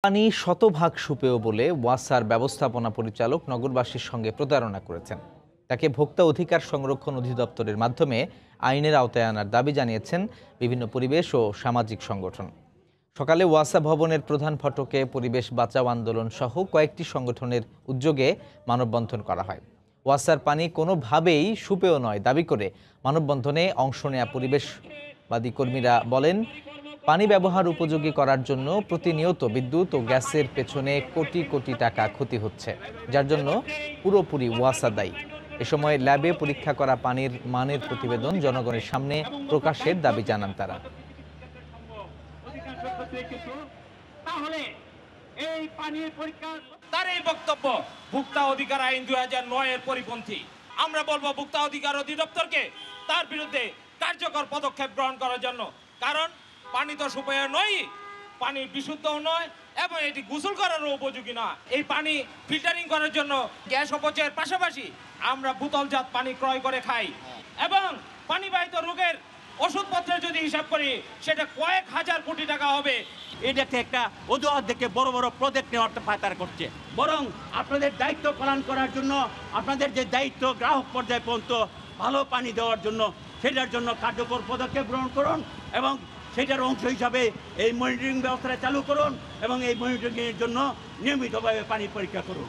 পানি শতভাগ সুপেয় বলে ওয়াসার ব্যবস্থাপনা পরিচালক নগরবাসীর সঙ্গে প্রতারণা করেছেন। তাকে ভোক্তা অধিকার সংরক্ষণ অধিদপ্তরের মাধ্যমে আইনের আওতায় আনার দাবি জানিয়েছেন বিভিন্ন পরিবেশ ও সামাজিক সংগঠন। সকালে ওয়াসা ভবনের প্রধান ফটকে পরিবেশ বাঁচাও আন্দোলন সহ কয়েকটি সংগঠনের উদ্যোগে মানববন্ধন করা হয়। ওয়াসার পানি কোনোভাবেই সুপেয় নয় দাবি করে মানববন্ধনে অংশ নেয়া পরিবেশবাদী কর্মীরা বলেন, পানি ব্যবহার উপযোগী করার জন্য প্রতিনিয়ত বিদ্যুৎ ও গ্যাসের পেছনে কোটি কোটি টাকা ক্ষতি হচ্ছে, যার জন্য পুরোপুরি ওয়াসা দায়ী। এ সময় ল্যাবে পরীক্ষা করা পানির মানের প্রতিবেদন জনগণের সামনে প্রকাশের দাবি জানান তারা। তার এই বক্তব্য ভোক্তা অধিকার আইন 2009 এর পরিপন্থী। আমরা বলবো ভোক্তা অধিকার অধিদপ্তরকে তার বিরুদ্ধে কার্যকর পদক্ষেপ গ্রহণ করার জন্য। কারণ পানি তো সুপেয় নয়, পানি বিশুদ্ধও নয় এবং এটি গোসল করারও উপযোগী না। এই পানি ফিল্টারিং করার জন্য গ্যাস অপচয়ের পাশাপাশি আমরা বোতলজাত পানি ক্রয় করে খাই এবং পানিবাহিত রোগের ওষুধপত্রের যদি হিসাব করি সেটা কয়েক হাজার কোটি টাকা হবে। এটাকে একটা অজুহাত দেখে বড় বড় প্রজেক্ট নেওয়ার পায়তারা করছে। বরং আপনাদের দায়িত্ব পালন করার জন্য, আপনাদের যে দায়িত্ব গ্রাহক পর্যায়ে পর্যন্ত ভালো পানি দেওয়ার জন্য, সেটার জন্য কার্যকর পদক্ষেপ গ্রহণ করুন এবং সেটার অংশ হিসাবে এই মনিটরিং ব্যবস্থাটা চালু করুন এবং এই মনিটরিংয়ের জন্য নিয়মিতভাবে পানি পরীক্ষা করুন।